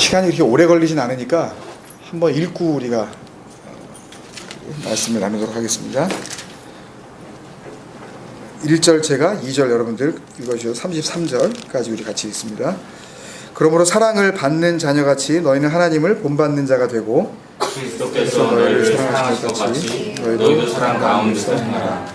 시간이 그렇게 오래 걸리진 않으니까 한번 읽고 우리가 말씀을 나누도록 하겠습니다. 1절 제가 2절 여러분들 읽어주셔서 33절까지 우리 같이 읽습니다. 그러므로 사랑을 받는 자녀같이 너희는 하나님을 본받는 자가 되고 그리스도께서 너희를 사랑하신 것 같이 너희도 사랑 가운데서 행하라.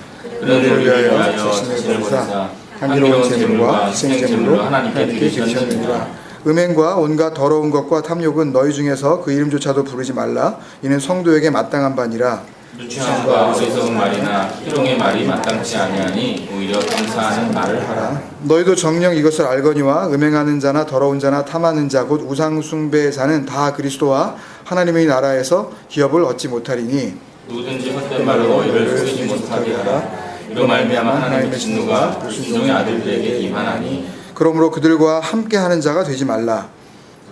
그는 우리를 위하여 자신을 버리사 향기로운 제물과 희생제물로 하나님께 드리셨느니라. 음행과 온갖 더러운 것과 탐욕은 너희 중에서 그 이름조차도 부르지 말라. 이는 성도에게 마땅한 바니라. 누추함과 어리석은 말이나 희롱의 말이 마땅치 아니하니 오히려 감사하는 말을 하라. 너희도 정녕 이것을 알거니와 음행하는 자나 더러운 자나 탐하는 자 곧 우상 숭배의 자는 다 그리스도와 하나님의 나라에서 기업을 얻지 못하리니 누구든지 헛된 말로 이를 속이지 못하게 하라. 이로 말미암아 하나님의 진노가 불순종의 아들들에게 임하나니. 그러므로 그들과 함께하는 자가 되지 말라.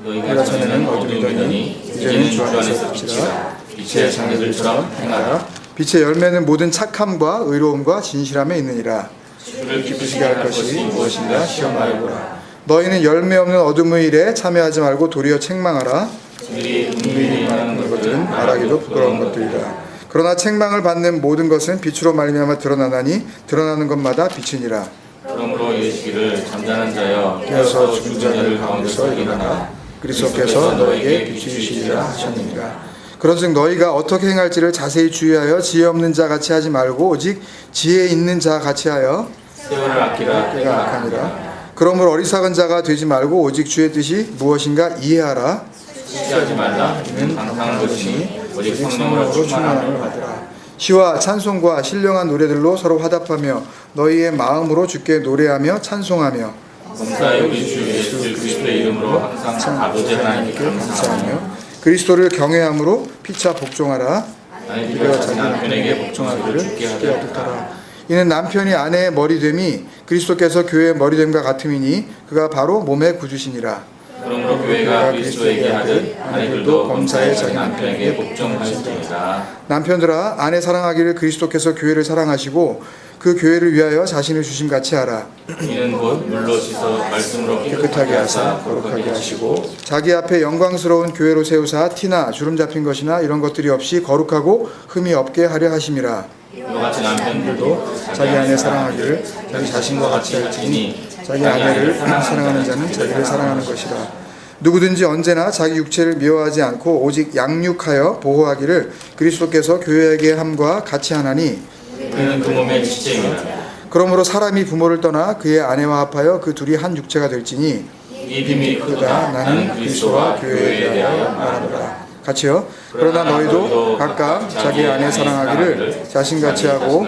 너희가 전에는 어둠이더니 이제는 주 안에서 빛이라. 빛의 자녀들처럼 행하라. 빛의 열매는 모든 착함과 의로움과 진실함에 있느니라. 주를 기쁘시게 할 것이 무엇인가 시험하여 보라. 너희는 열매 없는 어둠의 일에 참여하지 말고 도리어 책망하라. 그들이 은밀히 임하는 것들은 말하기도 부끄러운 것들이라. 그러나 책망을 받는 모든 것은 빛으로 말미암아 드러나나니 드러나는 것마다 빛이니라. 그러므로 이르시기를 잠자는 자여 깨어서 죽은 자들 가운데서 일어나라. 그리스도께서 너에게 빛이시리라 하셨느니라. 그런즉 너희가 어떻게 행할지를 자세히 주의하여 지혜 없는 자 같이 하지 말고 오직 지혜 있는 자 같이 하여 세월을 아끼라. 때가 악하니라. 그러므로 어리석은 자가 되지 말고 오직 주의 뜻이 무엇인가 이해하라. 시시하지 말라. 이는 방탕한 것이니 오직 성령으로 충만함을 받으라. 시와 찬송과 신령한 노래들로 서로 화답하며 너희의 마음으로 주께 노래하며 찬송하며 범사의 우리 주 예수 그리스도의 이름으로 항상 아버지 하나님께 감사하며 그리스도를 경외함으로 피차 복종하라. 아내들과 자기 남편에게 복종하기를 주께 하도다. 이는 남편이 아내의 머리됨이 그리스도께서 교회의 머리됨과 같음이니 그가 바로 몸의 구주시니라. 그러므로 교회가 그리스도에게 하듯 아내들도 범사의 자기 남편에게 복종하시리라. 남편들아 아내 사랑하기를 그리스도께서 교회를 사랑하시고 그 교회를 위하여 자신을 주심같이 하라. 이는 곧 물로 씻어 말씀으로 깨끗하게 하사 거룩하게 하시고 자기 앞에 영광스러운 교회로 세우사 티나 주름 잡힌 것이나 이런 것들이 없이 거룩하고 흠이 없게 하려 하심이라. 이와 같이 남편들도 자기 아내 사랑하기를 자기 자신과 같이 할지니 자기 아내를 사랑하는 자는 자기를 사랑하는 것이라. 누구든지 언제나 자기 육체를 미워하지 않고 오직 양육하여 보호하기를 그리스도께서 교회에게 함과 같이 하나니 그는 그 몸의 지체이니라. 그러므로 사람이 부모를 떠나 그의 아내와 합하여 그 둘이 한 육체가 될지니 이 비밀이 크도다. 나는 그리스도와 교회에 대하여 말하노라. 같이요. 그러나 너희도 각각 자기 아내 사랑하기를 자신같이 하고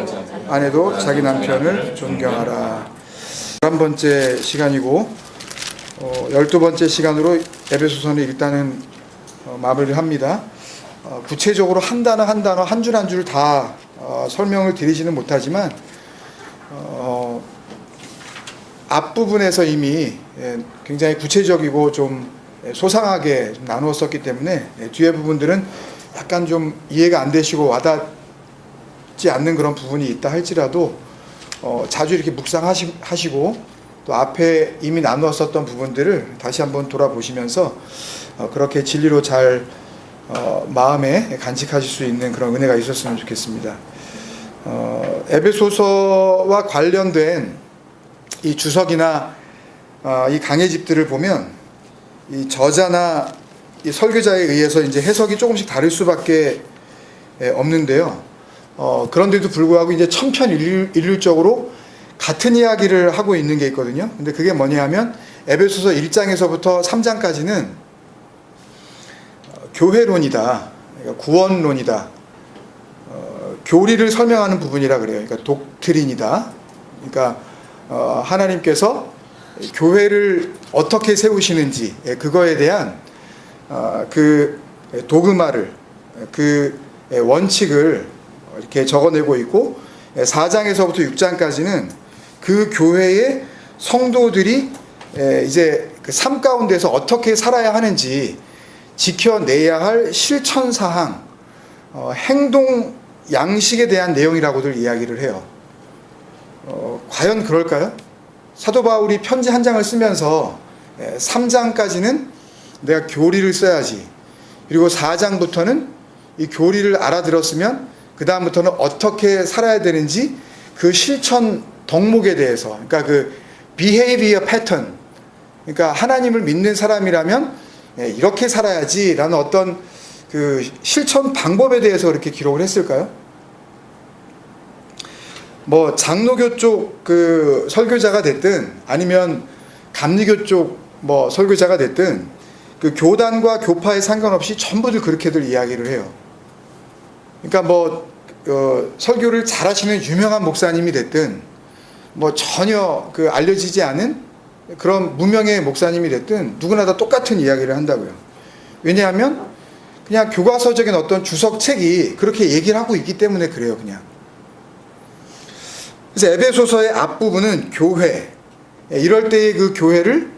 아내도 자기 남편을 존경하라. 11번째 시간이고 12번째 시간으로 에베소서는 일단은 마무리를 합니다. 구체적으로 한 단어 한 줄 한 줄 다 설명을 드리지는 못하지만 앞부분에서 이미 굉장히 구체적이고 좀 소상하게 나누었었기 때문에 뒤에 부분들은 약간 좀 이해가 안 되시고 와닿지 않는 그런 부분이 있다 할지라도 자주 이렇게 묵상하시고 또 앞에 이미 나누었었던 부분들을 다시 한번 돌아보시면서 그렇게 진리로 잘 마음에 간직하실 수 있는 그런 은혜가 있었으면 좋겠습니다. 에베소서와 관련된 이 주석이나 이 강해집들을 보면 이 저자나 이 설교자에 의해서 이제 해석이 조금씩 다를 수밖에 없는데요. 그런데도 불구하고 이제 천편일률적으로 같은 이야기를 하고 있는 게 있거든요. 근데 그게 뭐냐 하면 에베소서 1장에서부터 3장까지는 교회론이다. 그러니까 구원론이다. 교리를 설명하는 부분이라 그래요. 그러니까 독트린이다. 그러니까 하나님께서 교회를 어떻게 세우시는지 그거에 대한 그 도그마를 그 원칙을 이렇게 적어내고 있고 4장에서부터 6장까지는 그 교회의 성도들이 이제 그 삶 가운데서 어떻게 살아야 하는지 지켜내야 할 실천사항, 행동 양식에 대한 내용이라고들 이야기를 해요. 과연 그럴까요? 사도 바울이 편지 한 장을 쓰면서 3장까지는 내가 교리를 써야지. 그리고 4장부터는 이 교리를 알아들었으면 그 다음부터는 어떻게 살아야 되는지 그 실천 덕목에 대해서, 그러니까 그 behavior pattern, 그러니까 하나님을 믿는 사람이라면 이렇게 살아야지라는 어떤 그 실천 방법에 대해서 그렇게 기록을 했을까요? 뭐 장로교 쪽 그 설교자가 됐든 아니면 감리교 쪽 뭐 설교자가 됐든 그 교단과 교파에 상관없이 전부들 그렇게들 이야기를 해요. 그러니까 뭐 설교를 잘하시는 유명한 목사님이 됐든 뭐 전혀 그 알려지지 않은 그런 무명의 목사님이 됐든 누구나 다 똑같은 이야기를 한다고요. 왜냐하면 그냥 교과서적인 어떤 주석책이 그렇게 얘기를 하고 있기 때문에 그래요, 그냥. 그래서 에베소서의 앞부분은 교회, 이럴 때의 그 교회를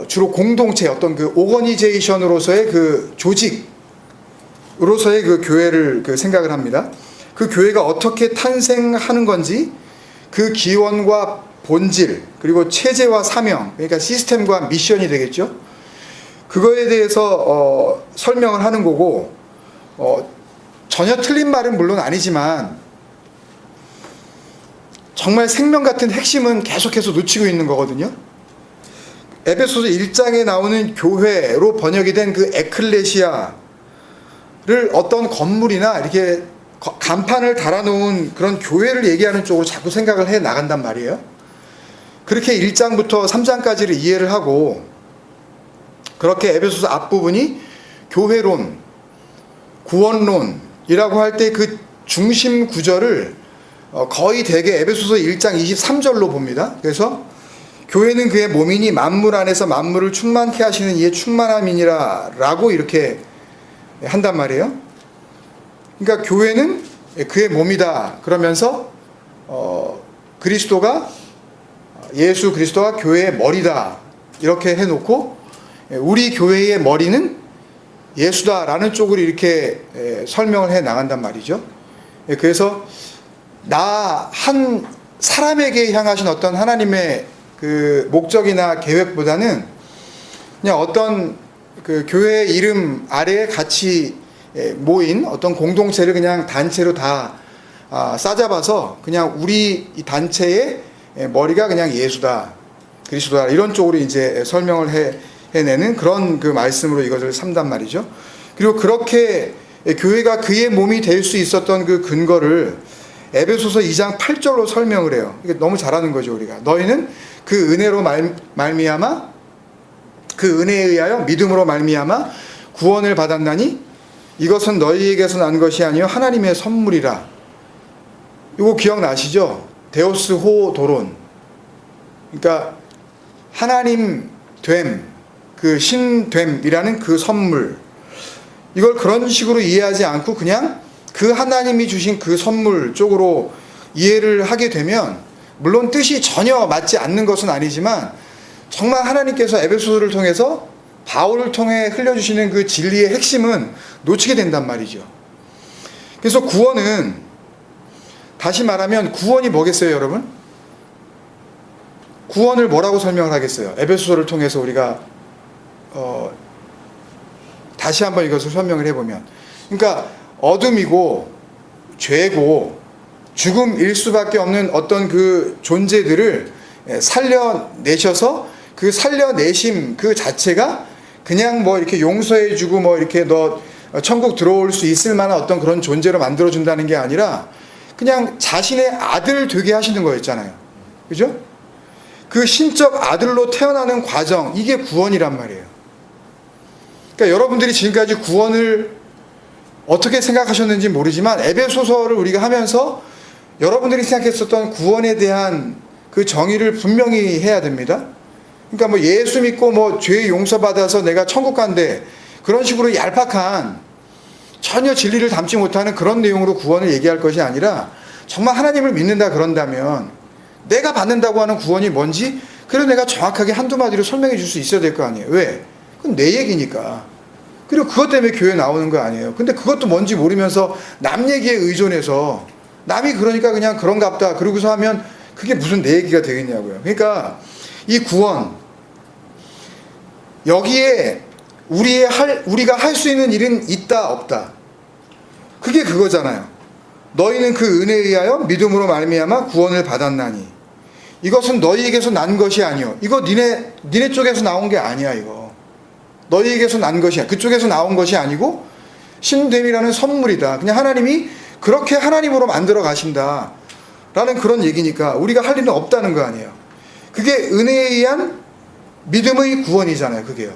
주로 공동체, 어떤 그 오거니제이션으로서의 그 조직으로서의 그 교회를 그 생각을 합니다. 그 교회가 어떻게 탄생하는 건지, 그 기원과 본질, 그리고 체제와 사명, 그러니까 시스템과 미션이 되겠죠. 그거에 대해서 설명을 하는 거고, 전혀 틀린 말은 물론 아니지만 정말 생명 같은 핵심은 계속해서 놓치고 있는 거거든요. 에베소서 1장에 나오는 교회로 번역이 된 그 에클레시아를 어떤 건물이나 이렇게 간판을 달아놓은 그런 교회를 얘기하는 쪽으로 자꾸 생각을 해 나간단 말이에요. 그렇게 1장부터 3장까지를 이해를 하고, 그렇게 에베소서 앞부분이 교회론, 구원론이라고 할 때 그 중심 구절을 거의 대개 에베소서 1장 23절로 봅니다. 그래서 교회는 그의 몸이니 만물 안에서 만물을 충만케 하시는 이의 충만함이니라 라고 이렇게 한단 말이에요. 그러니까 교회는 그의 몸이다 그러면서 예수 그리스도가 교회의 머리다 이렇게 해놓고, 우리 교회의 머리는 예수다라는 쪽으로 이렇게 설명을 해 나간단 말이죠. 그래서 나 한 사람에게 향하신 어떤 하나님의 그 목적이나 계획보다는 그냥 어떤 그 교회의 이름 아래에 같이 모인 어떤 공동체를 그냥 단체로 다 싸잡아서 그냥 우리 이 단체의 머리가 그냥 예수다, 그리스도다 이런 쪽으로 이제 설명을 해내는 그런 그 말씀으로 이것을 삼단 말이죠. 그리고 그렇게 교회가 그의 몸이 될 수 있었던 그 근거를 에베소서 2장 8절로 설명을 해요. 이게 너무 잘하는 거죠, 우리가. 너희는 그 은혜로 말미암아, 그 은혜에 의하여 믿음으로 말미암아 구원을 받았나니 이것은 너희에게서 난 것이 아니요 하나님의 선물이라. 이거 기억나시죠? 데오스 호 도론. 그러니까 하나님 됨, 그 신됨이라는 그 선물. 이걸 그런 식으로 이해하지 않고 그냥 그 하나님이 주신 그 선물 쪽으로 이해를 하게 되면, 물론 뜻이 전혀 맞지 않는 것은 아니지만 정말 하나님께서 에베소서를 통해서 바울을 통해 흘려주시는 그 진리의 핵심은 놓치게 된단 말이죠. 그래서 구원은, 다시 말하면 구원이 뭐겠어요, 여러분? 구원을 뭐라고 설명을 하겠어요? 에베소서를 통해서 우리가 다시 한번 이것을 설명을 해보면, 그러니까 어둠이고 죄고 죽음일 수밖에 없는 어떤 그 존재들을 살려내셔서 그 살려내심 그 자체가 그냥 뭐 이렇게 용서해주고 뭐 이렇게 너 천국 들어올 수 있을 만한 어떤 그런 존재로 만들어준다는 게 아니라 그냥 자신의 아들 되게 하시는 거였잖아요. 그죠? 그 신적 아들로 태어나는 과정, 이게 구원이란 말이에요. 그러니까 여러분들이 지금까지 구원을 어떻게 생각하셨는지 모르지만 에베소서를 우리가 하면서 여러분들이 생각했었던 구원에 대한 그 정의를 분명히 해야 됩니다. 그러니까 뭐 예수 믿고 뭐 죄 용서받아서 내가 천국 간대, 그런 식으로 얄팍한 전혀 진리를 담지 못하는 그런 내용으로 구원을 얘기할 것이 아니라, 정말 하나님을 믿는다 그런다면 내가 받는다고 하는 구원이 뭔지 그래서 내가 정확하게 한두 마디로 설명해 줄 수 있어야 될 거 아니에요. 왜? 그건 내 얘기니까. 그리고 그것 때문에 교회 나오는 거 아니에요. 근데 그것도 뭔지 모르면서 남 얘기에 의존해서 남이 그러니까 그냥 그런갑다 그러고서 하면 그게 무슨 내 얘기가 되겠냐고요. 그러니까 이 구원, 여기에 우리가 할 수 있는 일은 있다 없다. 그게 그거잖아요. 너희는 그 은혜에 의하여 믿음으로 말미암아 구원을 받았나니 이것은 너희에게서 난 것이 아니요. 이거 니네 쪽에서 나온 게 아니야. 이거 너희에게서 난 것이야. 그쪽에서 나온 것이 아니고 신됨이라는 선물이다. 그냥 하나님이 그렇게 하나님으로 만들어 가신다 라는 그런 얘기니까 우리가 할 일은 없다는 거 아니에요. 그게 은혜에 의한 믿음의 구원이잖아요. 그게요.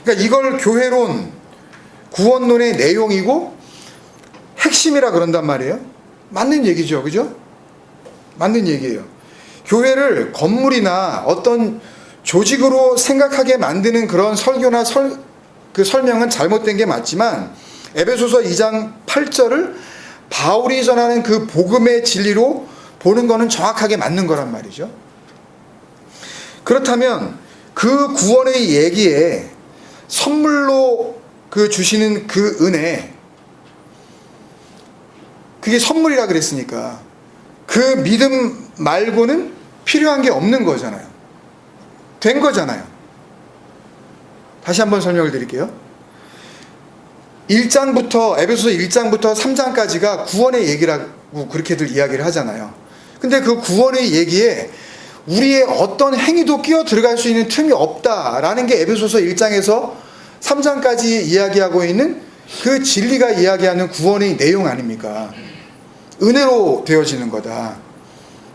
그러니까 이걸 교회론, 구원론의 내용이고 핵심이라 그런단 말이에요. 맞는 얘기죠. 그죠? 맞는 얘기예요. 교회를 건물이나 어떤 조직으로 생각하게 만드는 그런 설교나 그 설명은 잘못된 게 맞지만 에베소서 2장 8절을 바울이 전하는 그 복음의 진리로 보는 거는 정확하게 맞는 거란 말이죠. 그렇다면 그 구원의 얘기에 선물로 그 주시는 그 은혜, 그게 선물이라 그랬으니까 그 믿음 말고는 필요한 게 없는 거잖아요. 된 거잖아요. 다시 한번 설명을 드릴게요. 1장부터 에베소서 1장부터 3장까지가 구원의 얘기라고 그렇게들 이야기를 하잖아요. 근데 그 구원의 얘기에 우리의 어떤 행위도 끼어 들어갈 수 있는 틈이 없다라는 게 에베소서 1장에서 3장까지 이야기하고 있는 그 진리가 이야기하는 구원의 내용 아닙니까? 은혜로 되어지는 거다.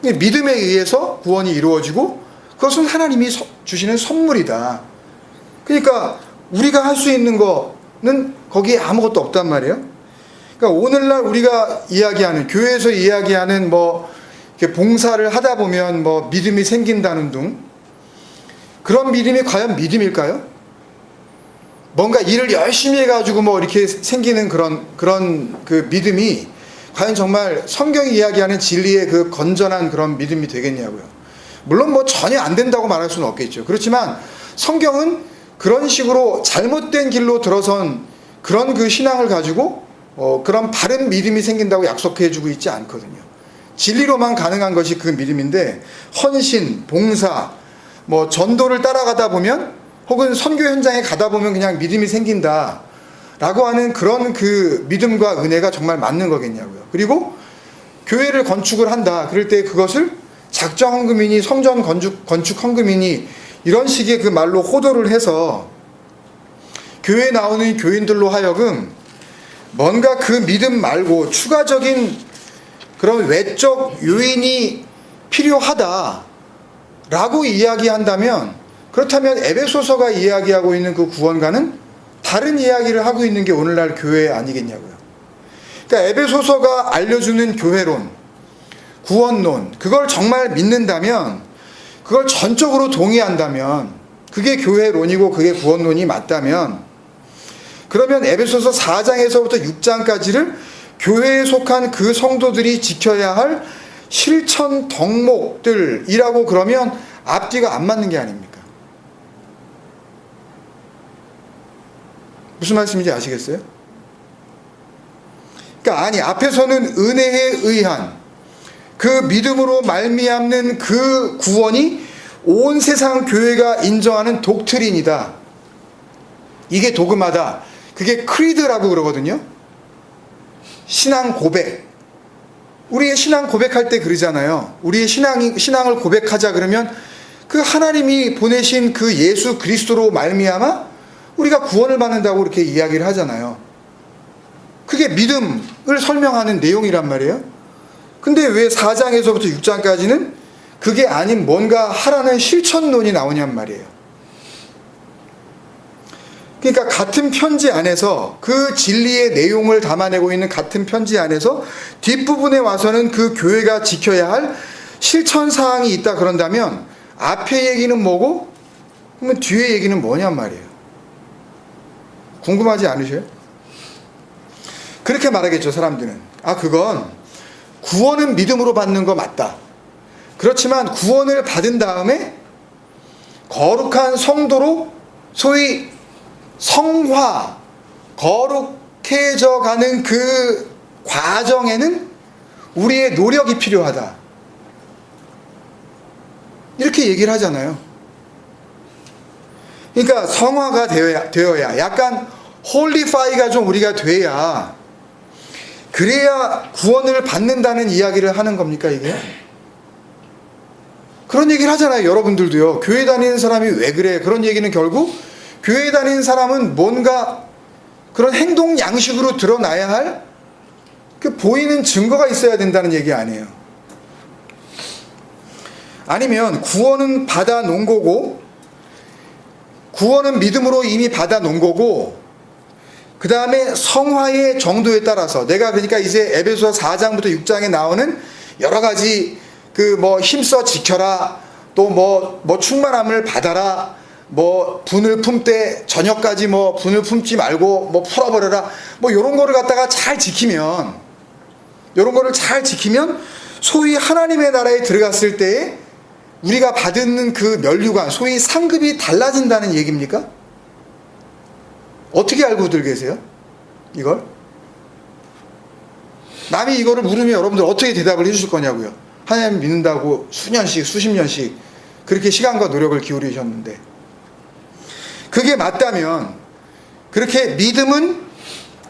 믿음에 의해서 구원이 이루어지고 그것은 하나님이 주시는 선물이다. 그러니까 우리가 할 수 있는 거는 거기에 아무것도 없단 말이에요. 그러니까 오늘날 우리가 이야기하는, 교회에서 이야기하는 이렇게 봉사를 하다 보면 믿음이 생긴다는 둥, 그런 믿음이 과연 믿음일까요? 뭔가 일을 열심히 해가지고 이렇게 생기는 그런 그 믿음이 과연 정말 성경이 이야기하는 진리의 그 건전한 그런 믿음이 되겠냐고요. 물론 전혀 안 된다고 말할 수는 없겠죠. 그렇지만 성경은 그런 식으로 잘못된 길로 들어선 그런 그 신앙을 가지고 그런 바른 믿음이 생긴다고 약속해 주고 있지 않거든요. 진리로만 가능한 것이 그 믿음인데, 헌신, 봉사, 전도를 따라가다 보면 혹은 선교 현장에 가다 보면 그냥 믿음이 생긴다 라고 하는 그런 그 믿음과 은혜가 정말 맞는 거겠냐고요. 그리고 교회를 건축을 한다 그럴 때 그것을 작정 헌금이니 성전 건축 헌금이니 이런 식의 그 말로 호도를 해서 교회에 나오는 교인들로 하여금 뭔가 그 믿음 말고 추가적인 그런 외적 요인이 필요하다 라고 이야기한다면, 그렇다면 에베소서가 이야기하고 있는 그 구원과는 다른 이야기를 하고 있는 게 오늘날 교회 아니겠냐고요. 그러니까 에베소서가 알려주는 교회론, 구원론, 그걸 정말 믿는다면, 그걸 전적으로 동의한다면, 그게 교회론이고 그게 구원론이 맞다면, 그러면 에베소서 4장에서부터 6장까지를 교회에 속한 그 성도들이 지켜야 할 실천 덕목들이라고 그러면 앞뒤가 안 맞는 게 아닙니까? 무슨 말씀인지 아시겠어요? 그러니까 앞에서는 은혜에 의한 그 믿음으로 말미암는 그 구원이 온 세상 교회가 인정하는 독트린이다. 이게 도그마다. 그게 크리드라고 그러거든요. 신앙 고백. 우리의 신앙 고백할 때 그러잖아요. 우리의 신앙을 고백하자 그러면 그 하나님이 보내신 그 예수 그리스도로 말미암아 우리가 구원을 받는다고 이렇게 이야기를 하잖아요. 그게 믿음을 설명하는 내용이란 말이에요. 근데 왜 4장에서부터 6장까지는 그게 아닌 뭔가 하라는 실천론이 나오냔 말이에요. 그러니까 같은 편지 안에서 그 진리의 내용을 담아내고 있는 같은 편지 안에서 뒷부분에 와서는 그 교회가 지켜야 할 실천사항이 있다 그런다면 앞에 얘기는 뭐고 그러면 뒤에 얘기는 뭐냔 말이에요. 궁금하지 않으셔요? 그렇게 말하겠죠, 사람들은. 그건 구원은 믿음으로 받는 거 맞다. 그렇지만 구원을 받은 다음에 거룩한 성도로 소위 성화, 거룩해져 가는 그 과정에는 우리의 노력이 필요하다. 이렇게 얘기를 하잖아요. 그러니까 성화가 되어야 약간 홀리파이가 좀 우리가 돼야, 그래야 구원을 받는다는 이야기를 하는 겁니까 이게? 그런 얘기를 하잖아요. 여러분들도요. 교회 다니는 사람이 왜 그래? 그런 얘기는 결국 교회 다니는 사람은 뭔가 그런 행동 양식으로 드러나야 할 그 보이는 증거가 있어야 된다는 얘기 아니에요. 아니면 구원은 받아 놓은 거고, 구원은 믿음으로 이미 받아 놓은 거고, 그 다음에 성화의 정도에 따라서 내가 그러니까 이제 에베소서 4장부터 6장에 나오는 여러 가지 그 뭐 힘써 지켜라, 또 뭐 충만함을 받아라, 뭐 분을 품되 저녁까지 뭐 분을 품지 말고 뭐 풀어버려라, 뭐 요런 거를 갖다가 잘 지키면, 요런 거를 잘 지키면 소위 하나님의 나라에 들어갔을 때에 우리가 받는 그 면류관, 소위 상급이 달라진다는 얘기입니까? 어떻게 알고들 계세요? 이걸? 남이 이거를 물으면 여러분들 어떻게 대답을 해주실 거냐고요. 하나님 믿는다고 수년씩 수십 년씩 그렇게 시간과 노력을 기울이셨는데, 그게 맞다면 그렇게 믿음은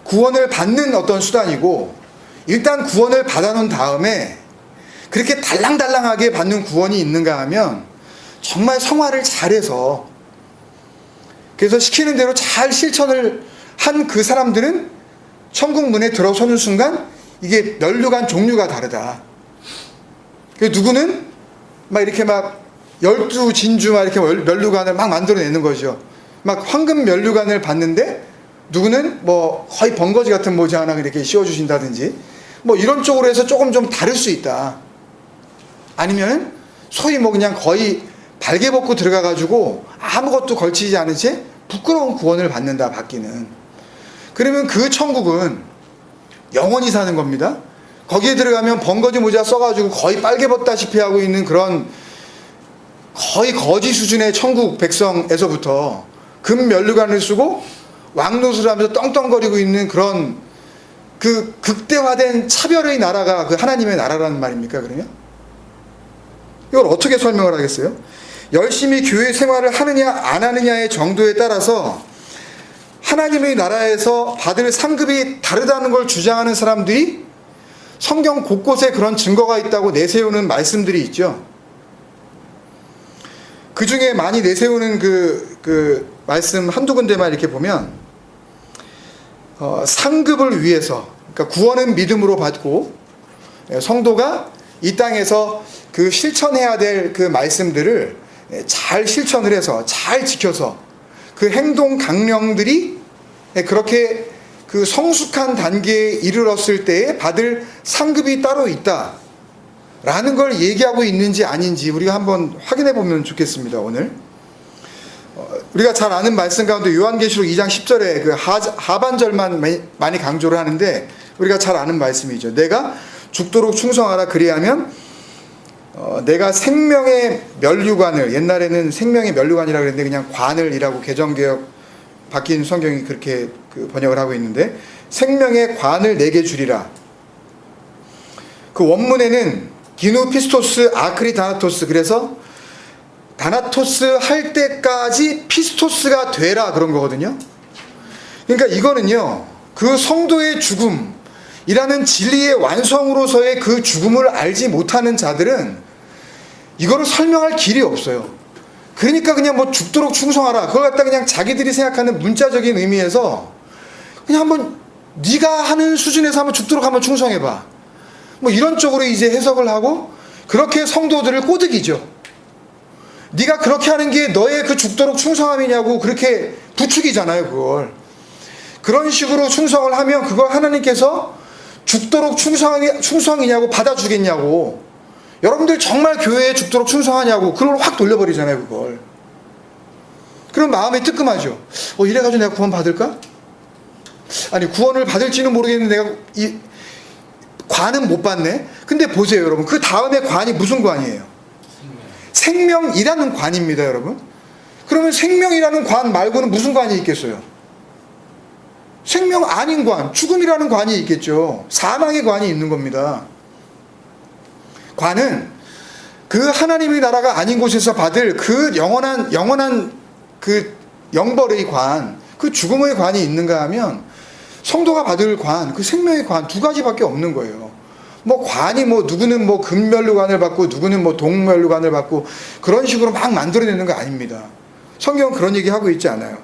구원을 받는 어떤 수단이고, 일단 구원을 받아놓은 다음에 그렇게 달랑달랑하게 받는 구원이 있는가 하면 정말 성화를 잘해서, 그래서 시키는 대로 잘 실천을 한 그 사람들은 천국 문에 들어서는 순간 이게 면류관 종류가 다르다. 누구는 막 이렇게 막 12진주 막 이렇게 면류관을 막 만들어내는 거죠. 막 황금 면류관을 받는데 누구는 뭐 거의 번거지 같은 모자 하나 이렇게 씌워주신다든지, 뭐 이런 쪽으로 해서 조금 좀 다를 수 있다. 아니면 소위 뭐 그냥 거의 발개 벗고 들어가가지고 아무것도 걸치지 않은 채 부끄러운 구원을 받는다, 받기는. 그러면 그 천국은 영원히 사는 겁니다. 거기에 들어가면 번거지 모자 써가지고 거의 빨개 벗다시피 하고 있는 그런 거의 거지 수준의 천국 백성에서부터 금 면류관을 쓰고 왕노릇을 하면서 떵떵거리고 있는 그런 그 극대화된 차별의 나라가 그 하나님의 나라라는 말입니까, 그러면? 이걸 어떻게 설명을 하겠어요? 열심히 교회 생활을 하느냐 안 하느냐의 정도에 따라서 하나님의 나라에서 받을 상급이 다르다는 걸 주장하는 사람들이 성경 곳곳에 그런 증거가 있다고 내세우는 말씀들이 있죠. 그 중에 많이 내세우는 그 말씀 한두 군데만 이렇게 보면, 상급을 위해서, 그러니까 구원은 믿음으로 받고 성도가 이 땅에서 그 실천해야 될 그 말씀들을 잘 실천을 해서 잘 지켜서 그 행동 강령들이 그렇게 그 성숙한 단계에 이르렀을 때에 받을 상급이 따로 있다라는 걸 얘기하고 있는지 아닌지 우리가 한번 확인해 보면 좋겠습니다. 오늘 우리가 잘 아는 말씀 가운데 요한계시록 2장 10절에 그 하반절만 많이 강조를 하는데, 우리가 잘 아는 말씀이죠. 내가 죽도록 충성하라, 그리하면 내가 생명의 면류관을, 옛날에는 생명의 면류관이라고 그랬는데 그냥 관을이라고 개정개혁 바뀐 성경이 그렇게 그 번역을 하고 있는데, 생명의 관을 내게 주리라. 그 원문에는 기누 피스토스 아크리 다나토스, 그래서 다나토스 할 때까지 피스토스가 되라, 그런 거거든요. 그러니까 이거는요, 그 성도의 죽음이라는 진리의 완성으로서의 그 죽음을 알지 못하는 자들은 이거를 설명할 길이 없어요. 그러니까 그냥 뭐 죽도록 충성하라, 그걸 갖다 그냥 자기들이 생각하는 문자적인 의미에서 그냥 한번 네가 하는 수준에서 한번 죽도록 한번 충성해봐, 뭐 이런 쪽으로 이제 해석을 하고, 그렇게 성도들을 꼬드기죠. 네가 그렇게 하는 게 너의 그 죽도록 충성함이냐고 그렇게 부추기잖아요, 그걸. 그런 식으로 충성을 하면 그걸 하나님께서 죽도록 충성이냐고 받아주겠냐고, 여러분들 정말 교회에 죽도록 충성하냐고 그걸 확 돌려버리잖아요, 그걸. 그럼 마음이 뜨끔하죠. 이래가지고 내가 구원 받을까? 아니, 구원을 받을지는 모르겠는데 내가 이 관은 못 받네. 근데 보세요, 여러분. 그 다음에 관이 무슨 관이에요? 생명이라는 관입니다, 여러분. 그러면 생명이라는 관 말고는 무슨 관이 있겠어요? 생명 아닌 관, 죽음이라는 관이 있겠죠. 사망의 관이 있는 겁니다. 관은 그 하나님의 나라가 아닌 곳에서 받을 그 영원한 그 영벌의 관, 그 죽음의 관이 있는가 하면 성도가 받을 관, 그 생명의 관 두 가지밖에 없는 거예요. 뭐 관이 뭐 누구는 뭐 금면류관을 받고 누구는 뭐 동면류관을 받고 그런 식으로 막 만들어내는 거 아닙니다. 성경은 그런 얘기 하고 있지 않아요.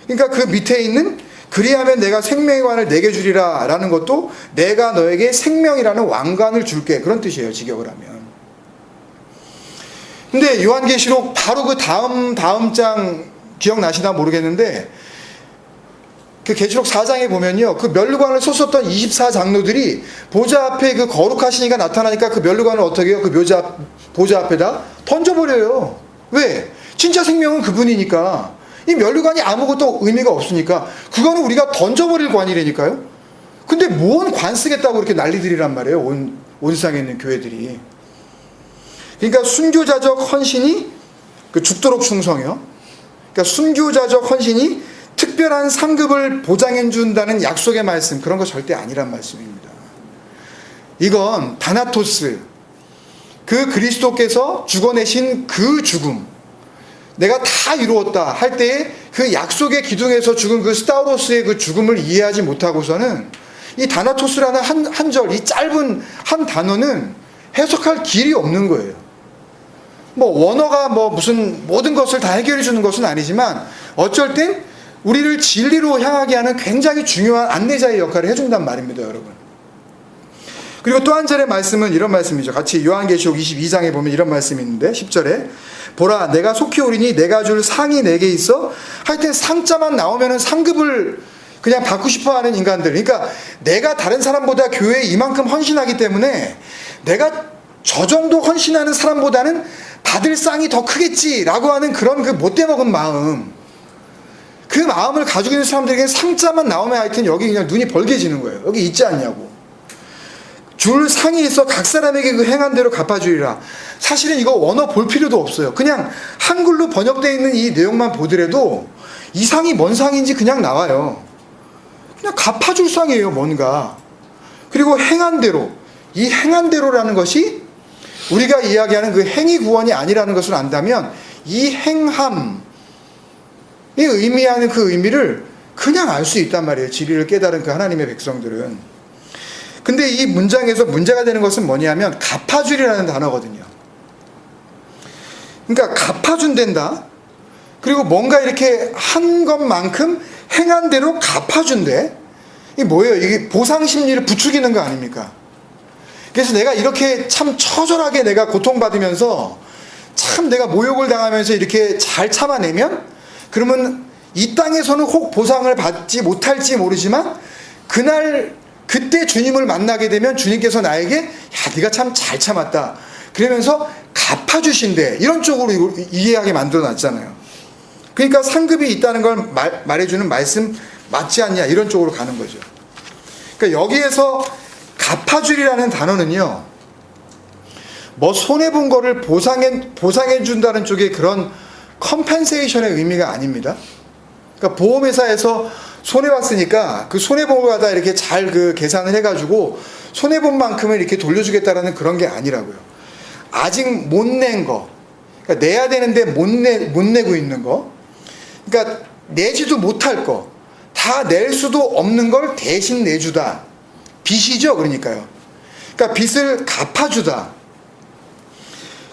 그러니까 그 밑에 있는 그리하면 내가 생명의 관을 내게 주리라 라는 것도 내가 너에게 생명이라는 왕관을 줄게, 그런 뜻이에요, 직역을 하면. 근데 요한계시록 바로 그 다음 장 기억나시나 모르겠는데, 그 계시록 4장에 보면요, 그 면류관을 섰었던 24장로들이 보좌 앞에 그 거룩하신 이가 나타나니까 그 면류관을 어떻게 해요? 그 보좌 앞에다 던져버려요. 왜? 진짜 생명은 그분이니까. 이 면류관이 아무것도 의미가 없으니까 그거는 우리가 던져버릴 관이라니까요. 근데 뭔 관 쓰겠다고 이렇게 난리들이란 말이에요, 온 세상에 있는 교회들이. 그러니까 순교자적 헌신이 그 죽도록 충성이요. 그러니까 순교자적 헌신이 특별한 상급을 보장해 준다는 약속의 말씀, 그런 거 절대 아니란 말씀입니다. 이건 다나토스, 그 그리스도께서 죽어내신 그 죽음, 내가 다 이루었다 할 때에 그 약속의 기둥에서 죽은 그 스타우로스의 그 죽음을 이해하지 못하고서는 이 다나토스라는 한 절, 이 짧은 한 단어는 해석할 길이 없는 거예요. 뭐 원어가 뭐 무슨 모든 것을 다 해결해 주는 것은 아니지만 어쩔 땐 우리를 진리로 향하게 하는 굉장히 중요한 안내자의 역할을 해준단 말입니다, 여러분. 그리고 또 한 절의 말씀은 이런 말씀이죠. 같이 요한계시록 22장에 보면 이런 말씀이 있는데 10절에 보라 내가 속히 오리니 내가 줄 상이 내게 있어. 하여튼 상자만 나오면은 상급을 그냥 받고 싶어하는 인간들. 그러니까 내가 다른 사람보다 교회에 이만큼 헌신하기 때문에 내가 저 정도 헌신하는 사람보다는 받을 쌍이 더 크겠지라고 하는 그런 그 못돼 먹은 마음, 그 마음을 가지고 있는 사람들에게 상자만 나오면 하여튼 여기 그냥 눈이 벌게지는 거예요. 여기 있지 않냐고. 줄 상이 있어 각 사람에게 그 행한 대로 갚아주리라. 사실은 이거 원어 볼 필요도 없어요. 그냥 한글로 번역되어 있는 이 내용만 보더라도 이 상이 뭔 상인지 그냥 나와요. 그냥 갚아줄 상이에요, 뭔가. 그리고 행한 대로, 이 행한 대로라는 것이 우리가 이야기하는 그 행위 구원이 아니라는 것을 안다면 이 행함이 의미하는 그 의미를 그냥 알 수 있단 말이에요, 진리를 깨달은 그 하나님의 백성들은. 근데 이 문장에서 문제가 되는 것은 뭐냐면 갚아주리라는 단어거든요. 그러니까 갚아준댄다. 그리고 뭔가 이렇게 한 것만큼 행한 대로 갚아준대. 이게 뭐예요? 이게 보상심리를 부추기는 거 아닙니까? 그래서 내가 이렇게 참 처절하게 내가 고통받으면서 참 내가 모욕을 당하면서 이렇게 잘 참아내면 그러면 이 땅에서는 혹 보상을 받지 못할지 모르지만 그때 주님을 만나게 되면 주님께서 나에게 야 네가 참 잘 참았다 그러면서 갚아주신대, 이런 쪽으로 이해하게 만들어놨잖아요. 그러니까 상급이 있다는 걸 말해주는 말씀 맞지 않냐, 이런 쪽으로 가는 거죠. 그러니까 여기에서 갚아주리라는 단어는요, 뭐 손해본 거를 보상해 준다는 쪽의 그런 컴펜세이션의 의미가 아닙니다. 그러니까 보험회사에서 손해봤으니까 그 손해본 거다 이렇게 잘 그 계산을 해가지고 손해본 만큼을 이렇게 돌려주겠다라는 그런 게 아니라고요. 아직 못 낸 거, 그러니까 내야 되는데 못 내고 있는 거, 그러니까 내지도 못할 거, 다 낼 수도 없는 걸 대신 내주다. 빚이죠, 그러니까요. 그러니까 빚을 갚아주다.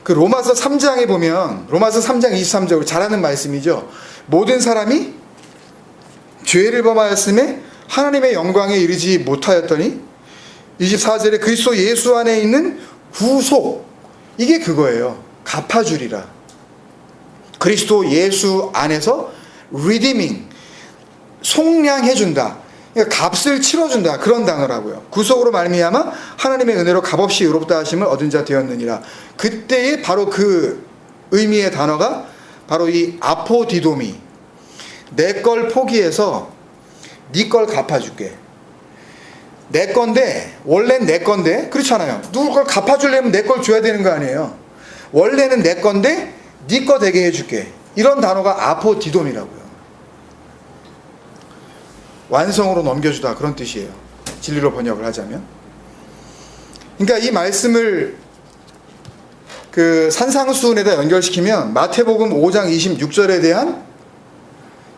그 로마서 3장에 보면, 로마서 3장 23절로 잘하는 말씀이죠. 모든 사람이 죄를 범하였음에 하나님의 영광에 이르지 못하였더니 24절에 그리스도 예수 안에 있는 구속, 이게 그거예요. 갚아주리라. 그리스도 예수 안에서 redeeming, 속량해준다. 그러니까 값을 치러준다, 그런 단어라고요. 구속으로 말미암아 하나님의 은혜로 값없이 의롭다 하심을 얻은 자 되었느니라. 그때의 바로 그 의미의 단어가 바로 이 아포디도미, 내 걸 포기해서 네 걸 갚아줄게. 내 건데, 원래는 내 건데, 그렇잖아요. 누구 걸 갚아주려면 내 걸 줘야 되는 거 아니에요. 원래는 내 건데 네 거 되게 해줄게. 이런 단어가 아포디돔이라고요. 완성으로 넘겨주다, 그런 뜻이에요. 진리로 번역을 하자면. 그러니까 이 말씀을 그 산상수훈에다 연결시키면 마태복음 5장 26절에 대한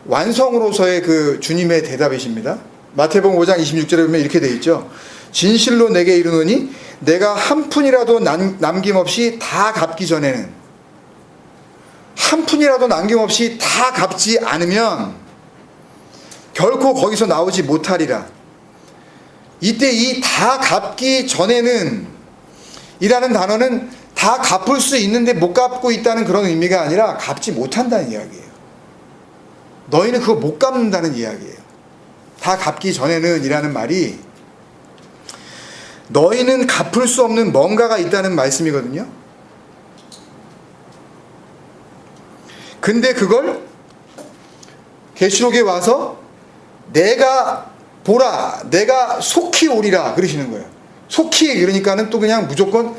완성으로서의 그 주님의 대답이십니다. 마태복음 5장 26절에 보면 이렇게 되어 있죠. 진실로 내게 이르노니 내가 한 푼이라도 남김없이 다 갚기 전에는, 한 푼이라도 남김없이 다 갚지 않으면 결코 거기서 나오지 못하리라. 이때 이 다 갚기 전에는 이라는 단어는 다 갚을 수 있는데 못 갚고 있다는 그런 의미가 아니라 갚지 못한다는 이야기예요. 너희는 그거 못 갚는다는 이야기예요. 다 갚기 전에는 이라는 말이 너희는 갚을 수 없는 뭔가가 있다는 말씀이거든요. 근데 그걸 계시록에 와서 내가 보라, 내가 속히 오리라 그러시는 거예요. 속히 그러니까는 또 그냥 무조건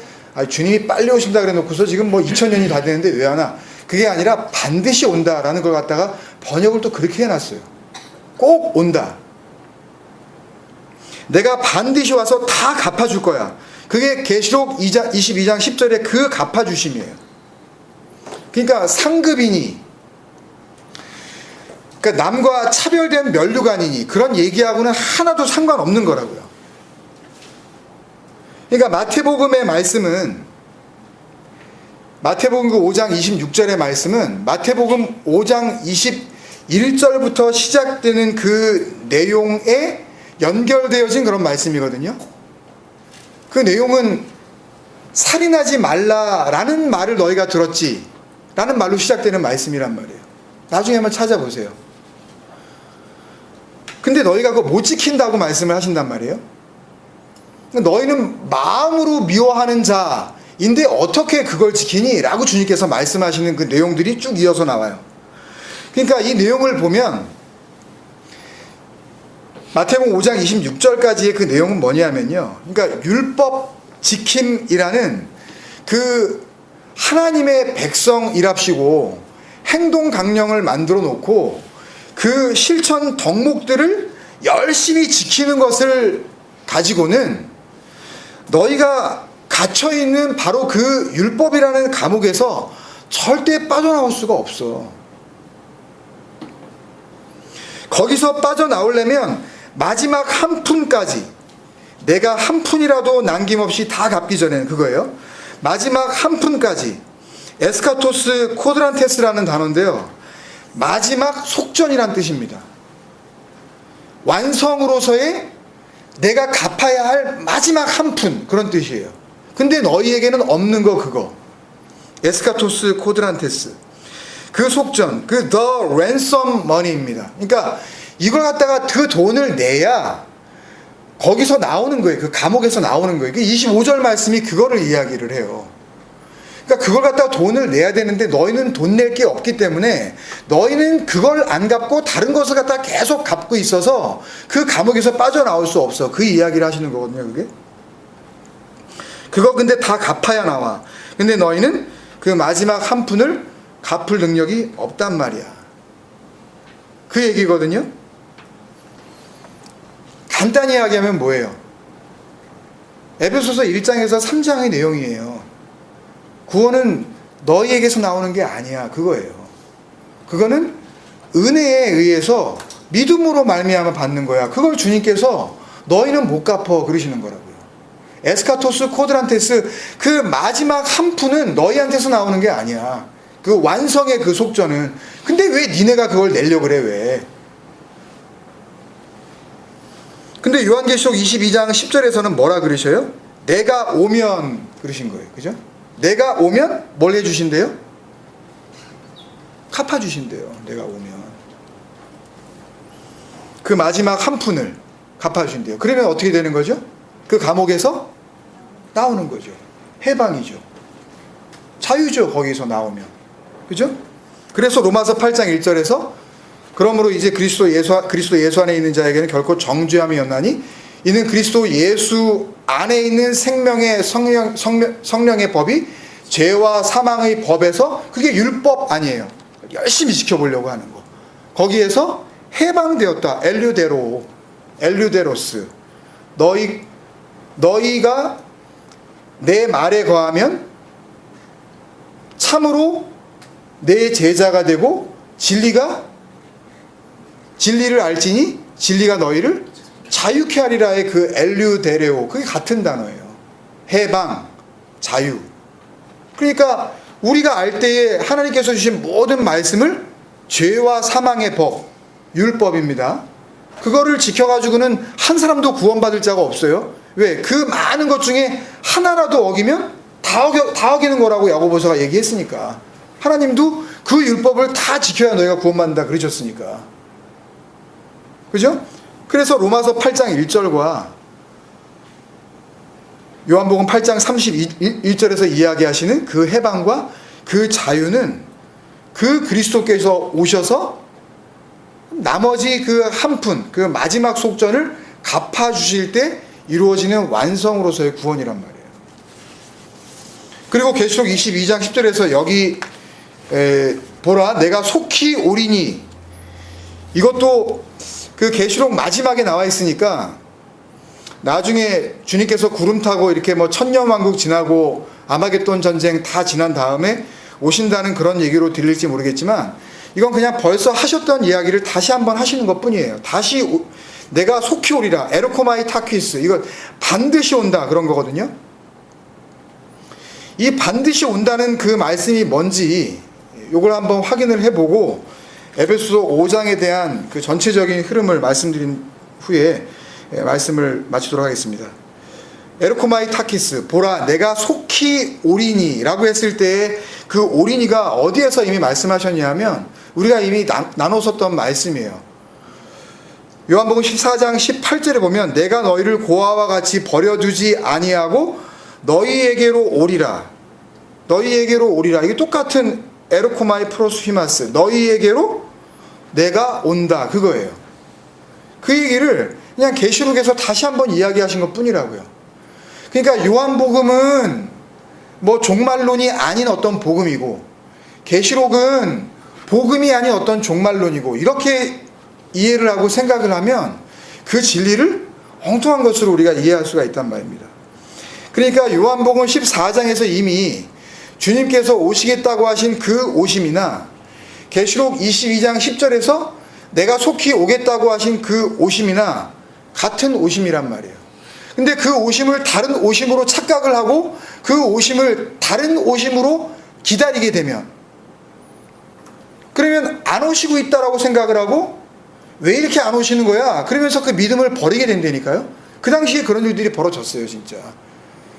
주님이 빨리 오신다 그래 놓고서 지금 뭐 2000년이 다 되는데 왜 하나? 그게 아니라 반드시 온다라는 걸 갖다가 번역을 또 그렇게 해놨어요. 꼭 온다. 내가 반드시 와서 다 갚아줄 거야. 그게 계시록 22장 10절에 그 갚아주심이에요. 그러니까 상급이니, 그러니까 남과 차별된 면류관이니 그런 얘기하고는 하나도 상관없는 거라고요. 그러니까 마태복음의 말씀은, 마태복음 5장 26절의 말씀은 마태복음 5장 21절부터 시작되는 그 내용에 연결되어진 그런 말씀이거든요. 그 내용은 살인하지 말라라는 말을 너희가 들었지 라는 말로 시작되는 말씀이란 말이에요. 나중에 한번 찾아보세요. 근데 너희가 그거 못 지킨다고 말씀을 하신단 말이에요. 너희는 마음으로 미워하는 자인데 어떻게 그걸 지키니? 라고 주님께서 말씀하시는 그 내용들이 쭉 이어서 나와요. 그러니까 이 내용을 보면 마태복음 5장 26절까지의 그 내용은 뭐냐면요, 그러니까 율법 지킴이라는 그 하나님의 백성이랍시고 행동 강령을 만들어 놓고 그 실천 덕목들을 열심히 지키는 것을 가지고는 너희가 갇혀있는 바로 그 율법이라는 감옥에서 절대 빠져나올 수가 없어. 거기서 빠져나오려면 마지막 한 푼까지, 내가 한 푼이라도 남김없이 다 갚기 전에는, 그거예요. 마지막 한 푼까지, 에스카토스 코드란테스라는 단어인데요, 마지막 속전이란 뜻입니다. 완성으로서의 내가 갚아야 할 마지막 한 푼, 그런 뜻이에요. 근데 너희에게는 없는 거, 그거 에스카토스 코드란테스, 그 속전, 그 the ransom money입니다. 그러니까 이걸 갖다가 그 돈을 내야 거기서 나오는 거예요. 그 감옥에서 나오는 거예요. 그 25절 말씀이 그거를 이야기를 해요. 그러니까 그걸 갖다가 돈을 내야 되는데 너희는 돈 낼 게 없기 때문에 너희는 그걸 안 갚고 다른 것을 갖다가 계속 갚고 있어서 그 감옥에서 빠져나올 수 없어. 그 이야기를 하시는 거거든요, 그게. 그거 근데 다 갚아야 나와. 근데 너희는 그 마지막 한 푼을 갚을 능력이 없단 말이야. 그 얘기거든요. 간단히 이야기하면 뭐예요? 에베소서 1장에서 3장의 내용이에요. 구원은 너희에게서 나오는 게 아니야. 그거예요. 그거는 은혜에 의해서 믿음으로 말미암아 받는 거야. 그걸 주님께서 너희는 못 갚어 그러시는 거라고요. 에스카토스 코드란테스, 그 마지막 한 푼은 너희한테서 나오는 게 아니야. 그 완성의 그 속전은. 근데 왜 니네가 그걸 내려고 그래, 왜? 근데 요한계시록 22장 10절에서는 뭐라 그러셔요? 내가 오면 그러신 거예요. 그죠? 내가 오면 뭘 해주신대요? 갚아주신대요. 내가 오면. 그 마지막 한 푼을 갚아주신대요. 그러면 어떻게 되는 거죠? 그 감옥에서 나오는 거죠. 해방이죠. 자유죠. 거기서 나오면. 그죠? 그래서 로마서 8장 1절에서 그러므로 이제 그리스도 예수 안에 있는 자에게는 결코 정죄함이 없나니 이는 그리스도 예수 안에 있는 생명의 성령의 법이 죄와 사망의 법에서, 그게 율법 아니에요. 열심히 지켜보려고 하는 거. 거기에서 해방되었다. 엘류데로스. 너희가 내 말에 거하면 참으로 내 제자가 되고 진리가 진리를 알지니 진리가 너희를 자유케 하리라의 그 엘류데레오, 그게 같은 단어예요. 해방, 자유. 그러니까 우리가 알 때에 하나님께서 주신 모든 말씀을 죄와 사망의 법, 율법입니다. 그거를 지켜가지고는 한 사람도 구원받을 자가 없어요. 왜? 그 많은 것 중에 하나라도 어기면 다 어기는 거라고 야고보서가 얘기했으니까. 하나님도 그 율법을 다 지켜야 너희가 구원받는다 그러셨으니까. 그죠? 그래서 로마서 8장 1절과 요한복음 8장 31절에서 이야기하시는 그 해방과 그 자유는 그 그리스도께서 오셔서 나머지 그 한 푼, 그 마지막 속전을 갚아주실 때 이루어지는 완성으로서의 구원이란 말이에요. 그리고 계시록 22장 10절에서 여기 보라 내가 속히 오리니, 이것도 그 계시록 마지막에 나와 있으니까 나중에 주님께서 구름 타고 이렇게 뭐 천년왕국 지나고 아마겟돈 전쟁 다 지난 다음에 오신다는 그런 얘기로 들릴지 모르겠지만, 이건 그냥 벌써 하셨던 이야기를 다시 한번 하시는 것 뿐이에요. 다시 내가 속히 오리라, 에르코마이 타퀴스, 이거 반드시 온다 그런 거거든요. 이 반드시 온다는 그 말씀이 뭔지 이걸 한번 확인을 해보고 에베소서 5장에 대한 그 전체적인 흐름을 말씀드린 후에 말씀을 마치도록 하겠습니다. 에르코마이 타키스, 보라 내가 속히 오리니 라고 했을 때 그 오리니가 어디에서 이미 말씀하셨냐 하면 우리가 이미 나눴었던 말씀이에요. 요한복음 14장 18절에 보면 내가 너희를 고아와 같이 버려두지 아니하고 너희에게로 오리라. 너희에게로 오리라. 이게 똑같은 에르코마이 프로스휘마스, 너희에게로 내가 온다 그거예요. 그 얘기를 그냥 계시록에서 다시 한번 이야기하신 것 뿐이라고요. 그러니까 요한복음은 뭐 종말론이 아닌 어떤 복음이고, 계시록은 복음이 아닌 어떤 종말론이고, 이렇게 이해를 하고 생각을 하면 그 진리를 엉뚱한 것으로 우리가 이해할 수가 있단 말입니다. 그러니까 요한복음 14장에서 이미 주님께서 오시겠다고 하신 그 오심이나 계시록 22장 10절에서 내가 속히 오겠다고 하신 그 오심이나 같은 오심이란 말이에요. 근데 그 오심을 다른 오심으로 착각을 하고 그 오심을 다른 오심으로 기다리게 되면, 그러면 안 오시고 있다라고 생각을 하고 왜 이렇게 안 오시는 거야? 그러면서 그 믿음을 버리게 된다니까요. 그 당시에 그런 일들이 벌어졌어요, 진짜.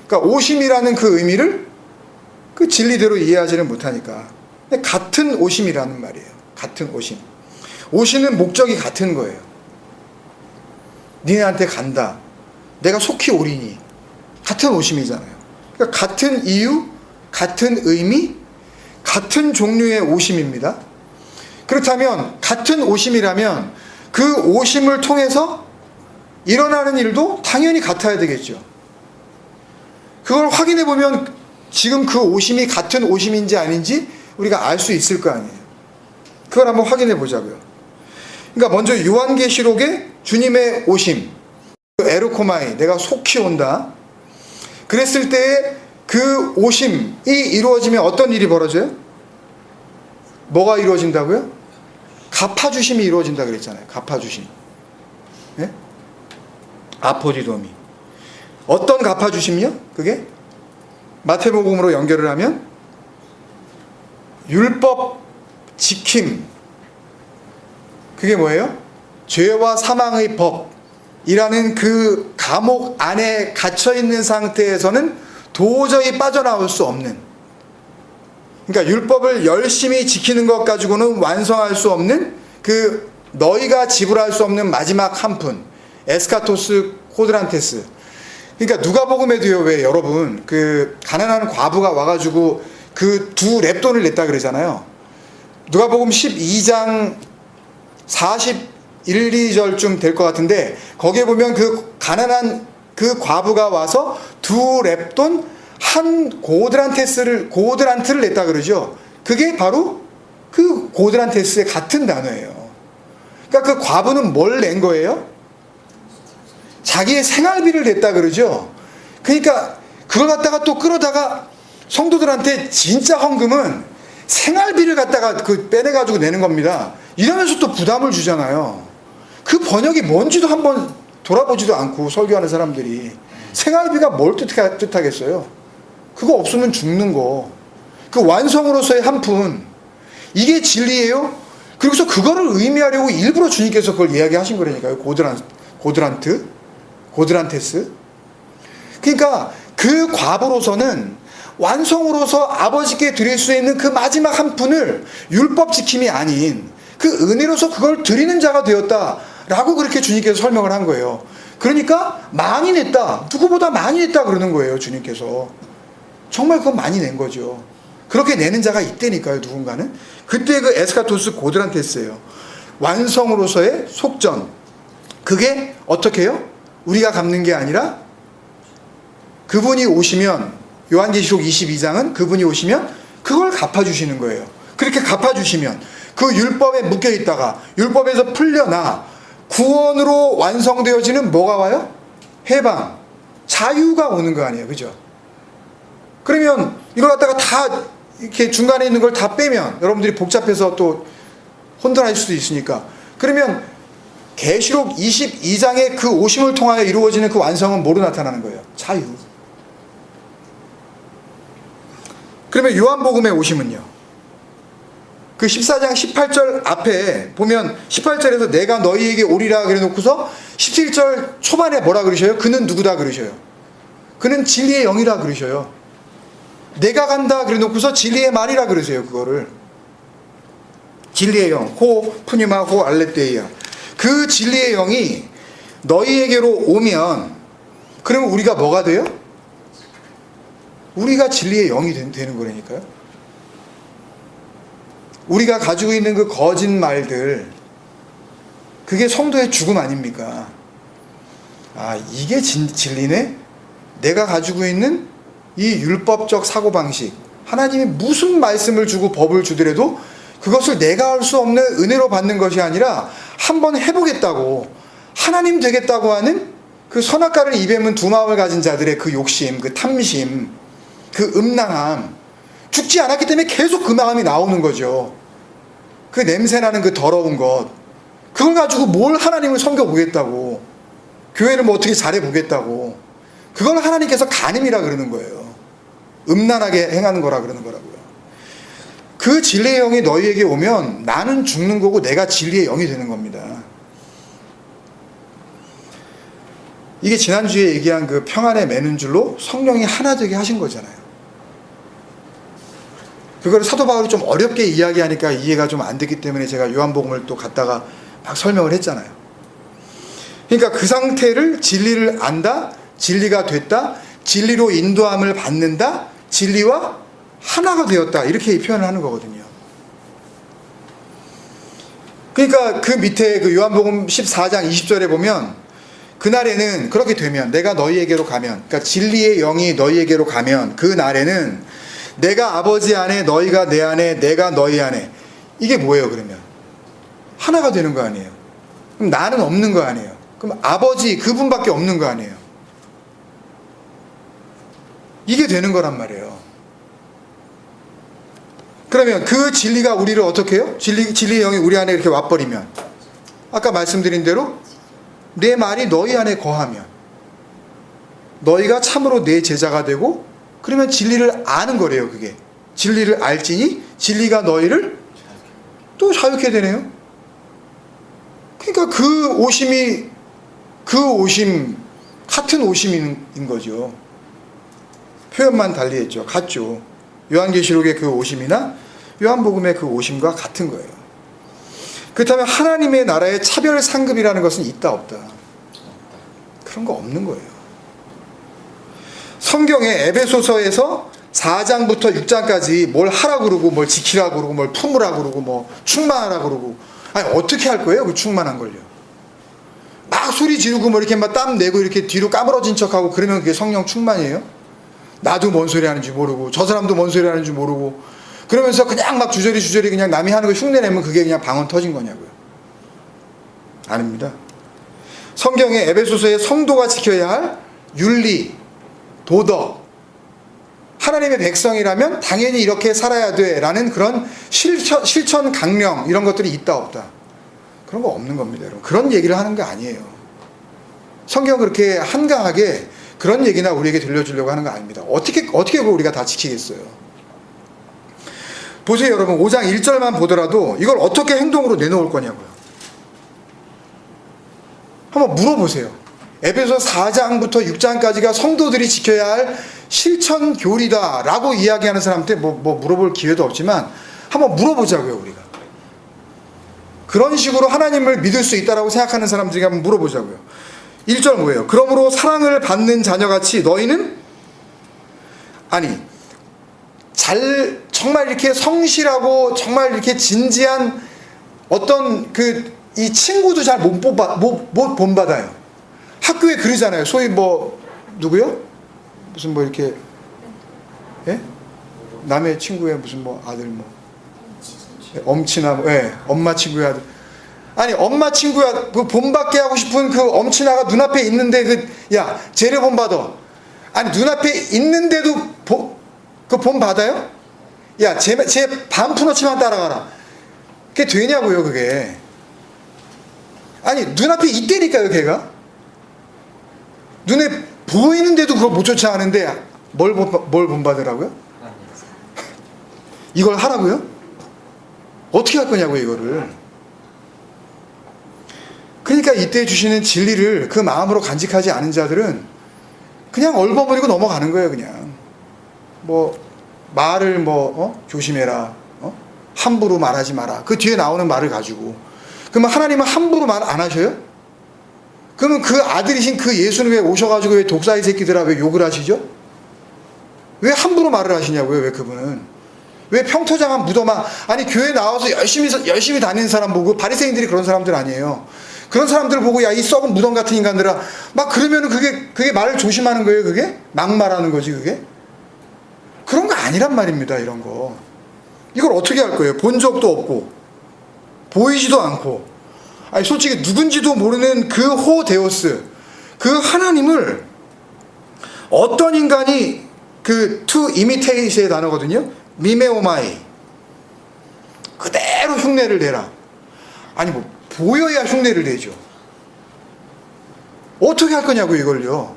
그러니까 오심이라는 그 의미를 그 진리대로 이해하지를 못하니까. 근데 같은 오심이라는 말이에요. 같은 오심. 오시는 목적이 같은 거예요. 니네한테 간다. 내가 속히 오리니. 같은 오심이잖아요. 그러니까 같은 이유, 같은 의미, 같은 종류의 오심입니다. 그렇다면 같은 오심이라면 그 오심을 통해서 일어나는 일도 당연히 같아야 되겠죠. 그걸 확인해 보면 지금 그 오심이 같은 오심인지 아닌지 우리가 알 수 있을 거 아니에요. 그걸 한번 확인해 보자고요. 그러니까 먼저 요한계시록의 주님의 오심, 에르코마이, 내가 속히 온다. 그랬을 때 그 오심이 이루어지면 어떤 일이 벌어져요? 뭐가 이루어진다고요? 갚아주심이 이루어진다 그랬잖아요. 갚아주심. 예? 아포디도미. 어떤 갚아주심이요? 그게 마태복음으로 연결을 하면 율법 지킴. 그게 뭐예요? 죄와 사망의 법이라는 그 감옥 안에 갇혀있는 상태에서는 도저히 빠져나올 수 없는, 그러니까 율법을 열심히 지키는 것 가지고는 완성할 수 없는 그 너희가 지불할 수 없는 마지막 한 푼, 에스카토스 코드란테스. 그러니까 누가복음에도요, 왜 여러분 그 가난한 과부가 와가지고 그 두 렙돈을 냈다 그러잖아요. 누가복음 12장 41, 2절쯤 될 것 같은데 거기에 보면 그 가난한 그 과부가 와서 두 렙돈 한 고드란트를 냈다 그러죠. 그게 바로 그 고드란테스의 같은 단어예요. 그러니까 그 과부는 뭘 낸 거예요? 자기의 생활비를 냈다 그러죠. 그러니까 그걸 갖다가 또 끌어다가 성도들한테 진짜 헌금은 생활비를 갖다가 그 빼내가지고 내는 겁니다. 이러면서 또 부담을 주잖아요. 그 번역이 뭔지도 한번 돌아보지도 않고 설교하는 사람들이 생활비가 뭘 뜻하겠어요? 그거 없으면 죽는 거. 그 완성으로서의 한 푼. 이게 진리예요? 그리고서 그거를 의미하려고 일부러 주님께서 그걸 이야기하신 거라니까요. 고드란테스. 그러니까 그 과부로서는 완성으로서 아버지께 드릴 수 있는 그 마지막 한 푼을 율법 지킴이 아닌 그 은혜로서 그걸 드리는 자가 되었다라고 그렇게 주님께서 설명을 한 거예요. 그러니까 많이 냈다. 누구보다 많이 냈다 그러는 거예요. 주님께서. 정말 그건 많이 낸 거죠. 그렇게 내는 자가 있다니까요. 누군가는. 그때 그 에스카토스 고드란테스예요. 완성으로서의 속전. 그게 어떻게 해요? 우리가 갚는 게 아니라 그분이 오시면, 요한계시록 22장은 그분이 오시면 그걸 갚아주시는 거예요. 그렇게 갚아주시면 그 율법에 묶여있다가 율법에서 풀려나 구원으로 완성되어지는 뭐가 와요? 해방, 자유가 오는 거 아니에요. 그죠? 그러면 이걸 갖다가 다 이렇게 중간에 있는 걸 다 빼면 여러분들이 복잡해서 또 혼돈할 수도 있으니까, 그러면 계시록 22장의 그 오심을 통하여 이루어지는 그 완성은 뭐로 나타나는 거예요? 자유. 그러면 요한복음의 오심은요? 그 14장 18절 앞에 보면 18절에서 내가 너희에게 오리라 그래 놓고서 17절 초반에 뭐라 그러셔요? 그는 누구다 그러셔요? 그는 진리의 영이라 그러셔요. 내가 간다 그래 놓고서 진리의 말이라 그러세요. 그거를 진리의 영, 호 푸니마 호 알레테이아. 그 진리의 영이 너희에게로 오면 그러면 우리가 뭐가 돼요? 우리가 진리의 영이 되는 거라니까요. 우리가 가지고 있는 그 거짓말들, 그게 성도의 죽음 아닙니까? 아, 이게 진리네? 내가 가지고 있는 이 율법적 사고방식, 하나님이 무슨 말씀을 주고 법을 주더라도 그것을 내가 할 수 없는 은혜로 받는 것이 아니라 한번 해보겠다고, 하나님 되겠다고 하는 그 선악과를 입에 문 두 마음을 가진 자들의 그 욕심, 그 탐심, 그 음란함, 죽지 않았기 때문에 계속 그 마음이 나오는 거죠. 그 냄새나는 그 더러운 것, 그걸 가지고 뭘 하나님을 섬겨보겠다고, 교회를 뭐 어떻게 잘해보겠다고, 그걸 하나님께서 간음이라 그러는 거예요. 음란하게 행하는 거라 그러는 거라고요. 그 진리의 영이 너희에게 오면 나는 죽는 거고 내가 진리의 영이 되는 겁니다. 이게 지난주에 얘기한 그 평안에 매는 줄로 성령이 하나 되게 하신 거잖아요. 그걸 사도 바울이 좀 어렵게 이야기하니까 이해가 좀 안 됐기 때문에 제가 요한복음을 또 갖다가 막 설명을 했잖아요. 그러니까 그 상태를 진리를 안다, 진리가 됐다, 진리로 인도함을 받는다, 진리와 하나가 되었다, 이렇게 표현을 하는 거거든요. 그러니까 그 밑에 그 요한복음 14장 20절에 보면 그날에는 그렇게 되면 내가 너희에게로 가면, 그러니까 진리의 영이 너희에게로 가면 그 날에는 내가 아버지 안에 너희가 내 안에 내가 너희 안에, 이게 뭐예요? 그러면 하나가 되는 거 아니에요? 그럼 나는 없는 거 아니에요? 그럼 아버지 그분밖에 없는 거 아니에요? 이게 되는 거란 말이에요. 그러면 그 진리가 우리를 어떻게 해요? 진리의 영이 우리 안에 이렇게 와버리면, 아까 말씀드린 대로 내 말이 너희 안에 거하면 너희가 참으로 내 제자가 되고, 그러면 진리를 아는 거래요. 그게 진리를 알지니 진리가 너희를 또 자유케 되네요. 그러니까 그 오심이, 그 오심 같은 오심인 거죠. 표현만 달리했죠. 같죠. 요한계시록의 그 오심이나 요한복음의 그 오심과 같은 거예요. 그렇다면 하나님의 나라의 차별 상급이라는 것은 있다 없다? 그런 거 없는 거예요. 성경에 에베소서에서 4장부터 6장까지 뭘 하라 그러고 뭘 지키라 그러고 뭘 품으라 그러고 뭐 충만하라 그러고, 아니 어떻게 할 거예요? 그 충만한 걸요. 막 소리 지르고 뭐 이렇게 막 땀 내고 이렇게 뒤로 까무러진 척하고 그러면 그게 성령 충만이에요? 나도 뭔 소리 하는지 모르고 저 사람도 뭔 소리 하는지 모르고 그러면서 그냥 막 주저리 그냥 남이 하는 거 흉내내면 그게 그냥 방언 터진 거냐고요? 아닙니다. 성경에 에베소서의 성도가 지켜야 할 윤리, 도덕, 하나님의 백성이라면 당연히 이렇게 살아야 돼 라는 그런 실천 강령, 이런 것들이 있다 없다? 그런 거 없는 겁니다, 여러분. 그런 얘기를 하는 게 아니에요. 성경은 그렇게 한강하게 그런 얘기나 우리에게 들려주려고 하는 거 아닙니다. 어떻게 그걸 우리가 다 지키겠어요? 보세요, 여러분. 5장 1절만 보더라도 이걸 어떻게 행동으로 내놓을 거냐고요. 한번 물어보세요. 에베소 4장부터 6장까지가 성도들이 지켜야 할 실천 교리다 라고 이야기하는 사람한테 뭐 물어볼 기회도 없지만 한번 물어보자고요, 우리가. 그런 식으로 하나님을 믿을 수 있다라고 생각하는 사람들에게 한번 물어보자고요. 1절 뭐예요? 그러므로 사랑을 받는 자녀같이 너희는, 아니, 정말 이렇게 성실하고 정말 이렇게 진지한 어떤 이 친구도 잘 못 본받아요. 학교에 그러잖아요. 소위 누구요? 무슨 이렇게, 예? 남의 친구의 무슨 아들 엄친아, 예, 엄마 친구의 아들. 아니, 엄마 친구야, 본받게 하고 싶은 그 엄친아가 눈앞에 있는데, 야, 쟤를 본받아. 아니, 눈앞에 있는데도 그 본받아요? 야, 쟤 반푼어치만 따라가라. 그게 되냐고요, 그게. 아니, 눈앞에 있다니까요, 걔가. 눈에 보이는데도 그걸 못 쫓아가는데, 뭘 본받으라고요? 이걸 하라고요? 어떻게 할 거냐고요, 이거를. 그러니까 이때 주시는 진리를 그 마음으로 간직하지 않은 자들은 그냥 얼버무리고 넘어가는 거예요, 그냥. 말을 조심해라. 함부로 말하지 마라. 그 뒤에 나오는 말을 가지고. 그러면 하나님은 함부로 말 안 하셔요? 그러면 그 아들이신 그 예수는 왜 오셔가지고 왜 독사의 새끼들아 왜 욕을 하시죠? 왜 함부로 말을 하시냐고요, 왜 그분은. 왜 평토장한 무덤아, 아니 교회 나와서 열심히 다니는 사람 보고, 바리새인들이 그런 사람들 아니에요. 그런 사람들 보고 야, 이 썩은 무덤 같은 인간들아 막 그러면은 그게 말을 조심하는 거예요, 그게? 막 말하는 거지, 그게? 그런 거 아니란 말입니다, 이런 거. 이걸 어떻게 할 거예요? 본 적도 없고 보이지도 않고, 아니 솔직히 누군지도 모르는 그 호데오스, 그 하나님을 어떤 인간이 to imitate의 단어거든요. 미메오마이, 그대로 흉내를 내라. 아니 보여야 흉내를 내죠. 어떻게 할 거냐고, 이걸요.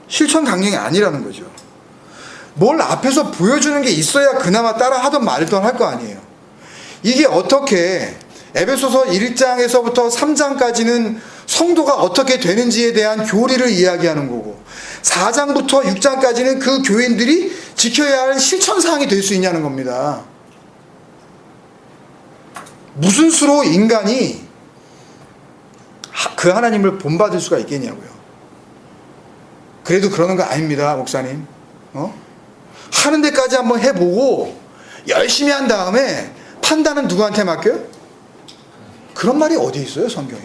실천 강령이 아니라는 거죠. 뭘 앞에서 보여주는 게 있어야 그나마 따라 하던 말던 할 거 아니에요. 이게 어떻게 에베소서 1장에서부터 3장까지는 성도가 어떻게 되는지에 대한 교리를 이야기하는 거고, 4장부터 6장까지는 그 교인들이 지켜야 할 실천사항이 될 수 있냐는 겁니다. 무슨 수로 인간이 그 하나님을 본받을 수가 있겠냐고요. 그래도 그러는 거 아닙니다, 목사님. 하는 데까지 한번 해보고 열심히 한 다음에 판단은 누구한테 맡겨요? 그런 말이 어디 있어요, 성경에.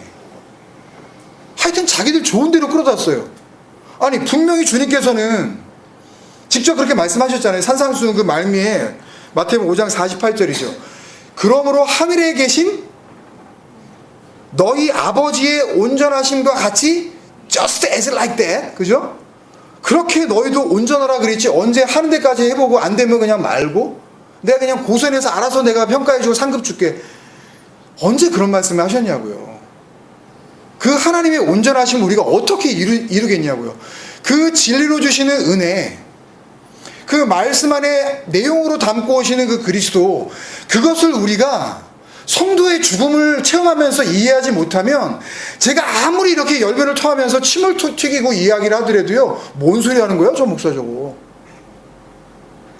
하여튼 자기들 좋은 대로 끌어다 써요. 아니 분명히 주님께서는 직접 그렇게 말씀하셨잖아요. 산상수훈 그 말미에 마태복음 5장 48절이죠. 그러므로 하늘에 계신 너희 아버지의 온전하심과 같이 just as like that, 그죠? 그렇게 너희도 온전하라 그랬지, 언제 하는 데까지 해보고 안 되면 그냥 말고 내가 그냥 고선해서 알아서 내가 평가해주고 상급 줄게, 언제 그런 말씀을 하셨냐고요. 그 하나님의 온전하심을 우리가 어떻게 이루겠냐고요. 그 진리로 주시는 은혜, 그 말씀 안에 내용으로 담고 오시는 그 그리스도, 그것을 우리가 성도의 죽음을 체험하면서 이해하지 못하면, 제가 아무리 이렇게 열변을 토하면서 침을 튀기고 이야기를 하더라도요, 뭔 소리 하는 거예요, 저 목사 저거.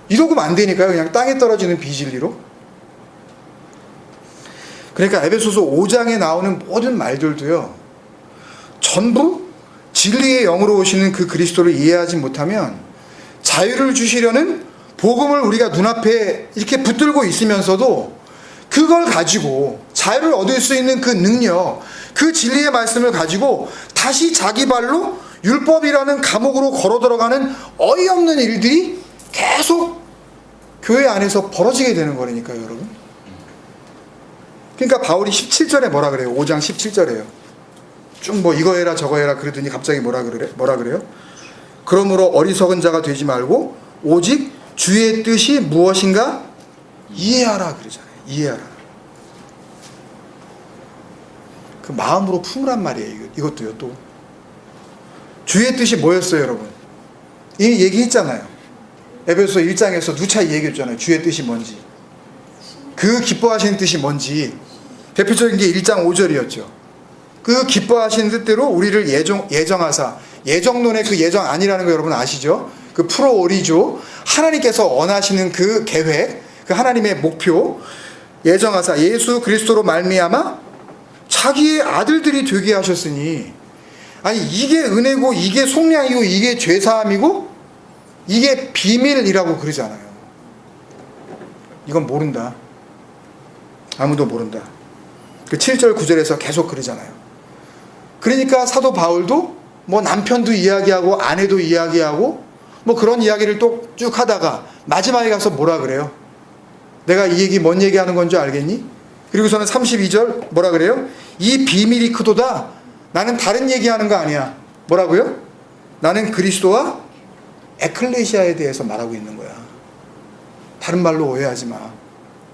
이러고면 안 되니까요, 그냥 땅에 떨어지는 비진리로. 그러니까 에베소서 5장에 나오는 모든 말들도요, 전부 진리의 영으로 오시는 그 그리스도를 이해하지 못하면 자유를 주시려는 복음을 우리가 눈앞에 이렇게 붙들고 있으면서도 그걸 가지고 자유를 얻을 수 있는 그 능력, 그 진리의 말씀을 가지고 다시 자기 발로 율법이라는 감옥으로 걸어 들어가는 어이없는 일들이 계속 교회 안에서 벌어지게 되는 거라니까요, 여러분. 그러니까 바울이 17절에 뭐라 그래요? 5장 17절에요. 쭉 이거 해라 저거 해라 그러더니 갑자기 뭐라 그래요? 그러므로 어리석은 자가 되지 말고 오직 주의 뜻이 무엇인가 이해하라 그러잖아요. 이해하라. 그 마음으로 품으란 말이에요. 이것도요. 또 주의 뜻이 뭐였어요, 여러분? 이미 얘기했잖아요. 에베소 1장에서 누차 얘기했잖아요. 주의 뜻이 뭔지, 그 기뻐하시는 뜻이 뭔지. 대표적인 게 1장 5절이었죠. 그 기뻐하시는 뜻대로 우리를 예정하사, 예정론의 그 예정 아니라는 거 여러분 아시죠? 그 프로오리조, 하나님께서 원하시는 그 계획, 그 하나님의 목표, 예정하사 예수 그리스도로 말미암아 자기의 아들들이 되게 하셨으니. 아니, 이게 은혜고, 이게 속량이고, 이게 죄사함이고, 이게 비밀이라고 그러잖아요. 이건 모른다. 아무도 모른다. 그 7절 9절에서 계속 그러잖아요. 그러니까 사도 바울도 뭐 남편도 이야기하고 아내도 이야기하고 뭐 그런 이야기를 또 쭉 하다가 마지막에 가서 뭐라 그래요? 내가 이 얘기 뭔 얘기하는 건 줄 알겠니? 그리고서는 32절 뭐라 그래요? 이 비밀이 크도다. 나는 다른 얘기하는 거 아니야. 뭐라고요? 나는 그리스도와 에클레시아에 대해서 말하고 있는 거야. 다른 말로 오해하지 마.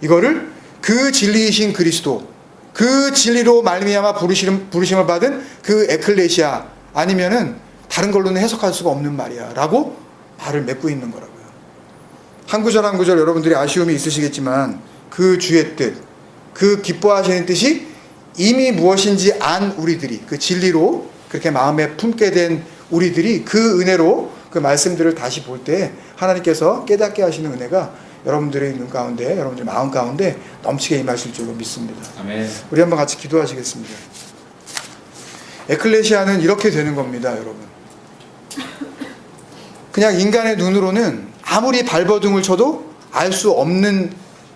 이거를 그 진리이신 그리스도, 그 진리로 말미암아 부르심을 받은 그 에클레시아, 아니면은 다른 걸로는 해석할 수가 없는 말이야 라고 말을 맺고 있는 거라고요. 한 구절 한 구절 여러분들이 아쉬움이 있으시겠지만 그 주의 뜻, 그 기뻐하시는 뜻이 이미 무엇인지 안 우리들이, 그 진리로 그렇게 마음에 품게 된 우리들이 그 은혜로 그 말씀들을 다시 볼 때 하나님께서 깨닫게 하시는 은혜가 여러분들의 눈 가운데, 여러분들의 마음 가운데 넘치게 임하실 줄로 믿습니다. 아멘. 우리 한번 같이 기도하시겠습니다. 에클레시아는 이렇게 되는 겁니다, 여러분. 그냥 인간의 눈으로는 아무리 발버둥을 쳐도 알 수 없는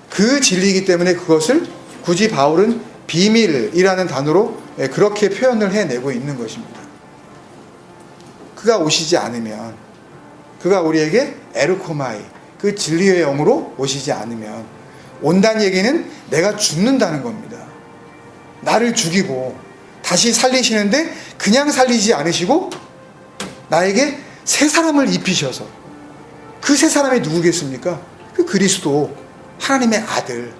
그 진리이기 때문에 그것을 굳이 바울은 비밀이라는 단어로 그렇게 표현을 해내고 있는 것입니다. 그가 오시지 않으면, 그가 우리에게 에르코마이, 그 진리의 영으로 오시지 않으면, 온다는 얘기는 내가 죽는다는 겁니다. 나를 죽이고 다시 살리시는데 그냥 살리지 않으시고 나에게 새 사람을 입히셔서, 그 새 사람이 누구겠습니까? 그 그리스도, 하나님의 아들,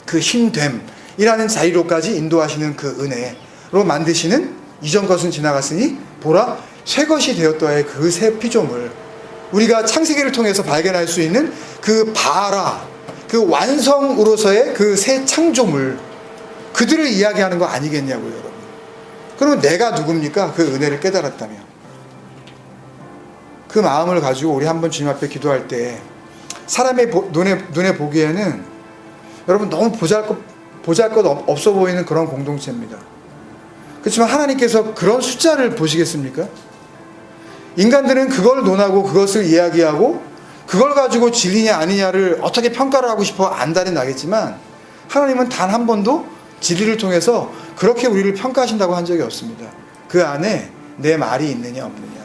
그 힘됨이라는 자리로까지 인도하시는 그 은혜로 만드시는, 이전 것은 지나갔으니 보라 새 것이 되었다의 그 새 피조물, 우리가 창세기를 통해서 발견할 수 있는 그 바라, 그 완성으로서의 그 새 창조물, 그들을 이야기하는 거 아니겠냐고요, 여러분. 그러면 내가 누굽니까? 그 은혜를 깨달았다면. 그 마음을 가지고 우리 한번 주님 앞에 기도할 때, 사람의 눈에 보기에는 여러분 너무 보잘것 없어 보이는 그런 공동체입니다. 그렇지만 하나님께서 그런 숫자를 보시겠습니까? 인간들은 그걸 논하고 그것을 이야기하고 그걸 가지고 진리냐 아니냐를 어떻게 평가를 하고 싶어 안달이 나겠지만, 하나님은 단 한 번도 진리를 통해서 그렇게 우리를 평가하신다고 한 적이 없습니다. 그 안에 내 말이 있느냐 없느냐,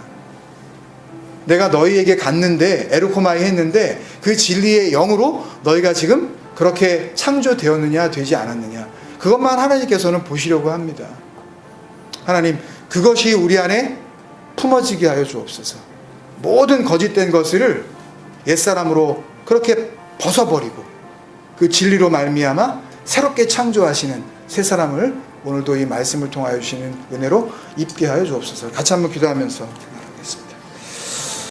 내가 너희에게 갔는데 에르코마이 했는데 그 진리의 영으로 너희가 지금 그렇게 창조되었느냐 되지 않았느냐, 그것만 하나님께서는 보시려고 합니다. 하나님, 그것이 우리 안에 품어지게 하여 주옵소서. 모든 거짓된 것을 옛사람으로 그렇게 벗어버리고 그 진리로 말미암아 새롭게 창조하시는 새 사람을 오늘도 이 말씀을 통하여 주시는 은혜로 입게 하여 주옵소서. 같이 한번 기도하면서